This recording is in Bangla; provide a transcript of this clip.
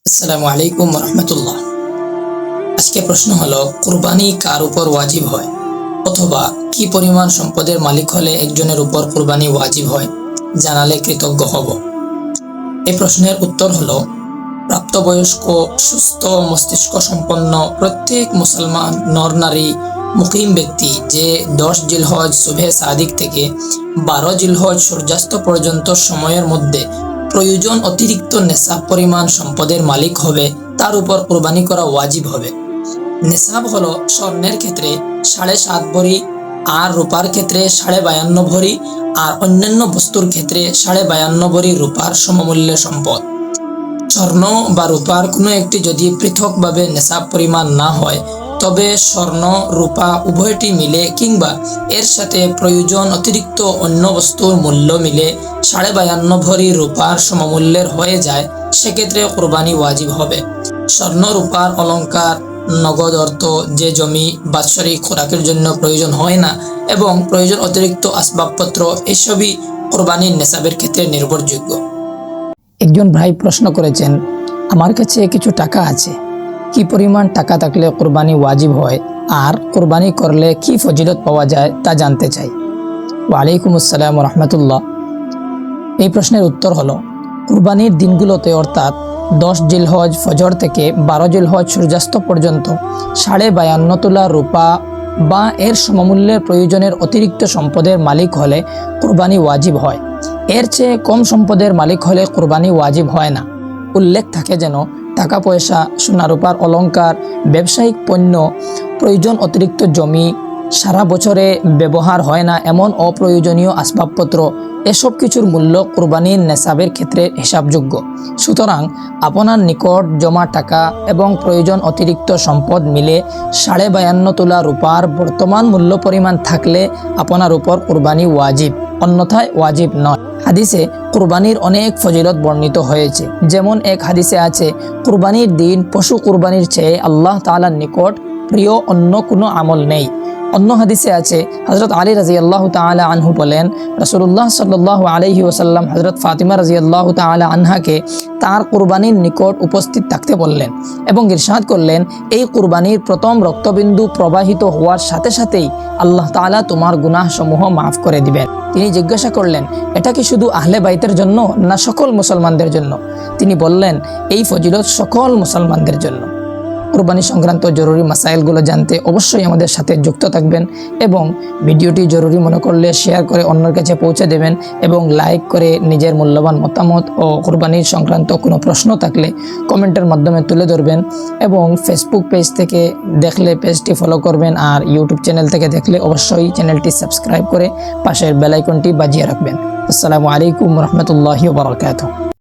আসসালামু আলাইকুম রহমতুল্লাহ। আজকে প্রশ্ন হলো, কুরবানি কার উপর ওয়াজিব হয়, অথবা কি পরিমাণ সম্পদের মালিক হলে একজনের উপর কুরবানি ওয়াজিব হয়, জানালে কৃতজ্ঞ হব। এই প্রশ্নের উত্তর হলো, প্রাপ্তবয়স্ক সুস্থ মস্তিষ্ক সম্পন্ন প্রত্যেক মুসলমান নর নারী মুকিম ব্যক্তি যে 10 জিলহজ শুভে সাদিক থেকে 12 জিলহজ সূর্যাস্ত পর্যন্ত সময়ের মধ্যে প্রয়োজন অতিরিক্ত নেশাব পরিমাণ সম্পদের মালিক হবে, তার উপর কুরবানি করা ওয়াজিব হবে। নেশাব হলো স্বর্ণের ক্ষেত্রে 7.5 ভরি, আর রূপার ক্ষেত্রে 52.5 ভরি, আর অন্যান্য বস্তুর ক্ষেত্রে 52.5 ভরি রূপার সমমূল্যের সম্পদ। স্বর্ণ বা রূপার কোনো একটি যদি পৃথকভাবে নেশাব পরিমাণ না হয়, তবে স্বর্ণ রূপা উভয়টি মিলে কিংবা এর সাথে প্রয়োজন অতিরিক্ত অন্য বস্তুর মূল্য মিলে 52.5 ভরি রূপার সমমূল্যের হয়ে যায়, সেক্ষেত্রে কুরবানি ওয়াজিব হবে। স্বর্ণ রূপার অলংকার, নগদ অর্থ, যে জমি বাৎসরিক খোরাকের জন্য প্রয়োজন হয় না এবং প্রয়োজন অতিরিক্ত আসবাবপত্র, এসবই কুরবানির নেশাবের ক্ষেত্রে নির্ভরযোগ্য। একজন ভাই প্রশ্ন করেছেন, আমার কাছে কিছু টাকা আছে, কি পরিমাণ টাকা থাকলে কুরবানি ওয়াজিব হয়, আর কুরবানি করলে কি ফজিলত পাওয়া যায় তা জানতে চাই। ওয়ালাইকুম আসসালাম রহমতুল্লাহ। এই প্রশ্নের উত্তর হলো, কুরবানির দিনগুলোতে অর্থাৎ 10 জিলহজ ফজর থেকে 12 জিলহজ সূর্যাস্ত পর্যন্ত 52.5 তোলা রূপা বা এর সমমূল্যের প্রয়োজনের অতিরিক্ত সম্পদের মালিক হলে কুরবানি ওয়াজিব হয়। এর চেয়ে কম সম্পদের মালিক হলে কুরবানি ওয়াজিব হয় না। উল্লেখ থাকে যেন টাকা পয়সা, সোনা রূপার অলংকার, ব্যবসায়িক পণ্য, প্রয়োজন অতিরিক্ত জমি, সারা বছরে ব্যবহার হয় না এমন অপ্রয়োজনীয় আসবাবপত্র, এসব কিছুর মূল্য কুরবানির নেশাবের ক্ষেত্রে হিসাবযোগ্য। সুতরাং আপনার নিকট জমা টাকা এবং প্রয়োজন অতিরিক্ত সম্পদ মিলে 52.5 তোলা রূপার বর্তমান মূল্য পরিমাণ থাকলে আপনার উপর কুরবানি ওয়াজিব, অন্যথায় ওয়াজিব নয়। হাদিসে কুরবানির অনেক ফজিলত বর্ণিত হয়েছে। যেমন এক হাদিসে আছে, কুরবানির দিন পশু কুরবানির চেয়ে আল্লাহ তাআলার নিকট প্রিয় অন্য কোনো আমল নেই। অন্য হাদিসে আছে, হযরত আলী রাদিয়াল্লাহু তাআলা আনহু বলেন, রাসূলুল্লাহ সাল্লাল্লাহু আলাইহি ওয়াসাল্লাম হযরত ফাতিমা রাদিয়াল্লাহু তাআলা আনহাকে তার কুরবানির নিকট উপস্থিত থাকতে বললেন এবং ইরশাদ করলেন, এই কুরবানির প্রথম রক্তবিন্দু প্রবাহিত হওয়ার সাথে সাথেই আল্লাহ তাআলা তোমার গুনাহসমূহ মাফ করে দিবেন। তিনি জিজ্ঞাসা করলেন, এটা কি শুধু আহলে বাইতের জন্য না সকল মুসলমানদের জন্য? তিনি বললেন, এই ফজিলত সকল মুসলমানদের জন্য। কুরবানি সংক্রান্ত জরুরি মাসাইলগুলো জানতে অবশ্যই আমাদের সাথে যুক্ত থাকবেন এবং ভিডিওটি জরুরি মনে করলে শেয়ার করে অন্যের কাছে পৌঁছে দেবেন এবং লাইক করে নিজের মূল্যবান মতামত ও কুরবানির সংক্রান্ত কোনো প্রশ্ন থাকলে কমেন্টের মাধ্যমে তুলে ধরবেন এবং ফেসবুক পেজ থেকে দেখলে পেজটি ফলো করবেন, আর ইউটিউব চ্যানেল থেকে দেখলে অবশ্যই চ্যানেলটি সাবস্ক্রাইব করে পাশের বেল আইকনটি বাজিয়ে রাখবেন। আসসালামু আলাইকুম রহমতুল্লাহি ওয়া বারাকাতুহু।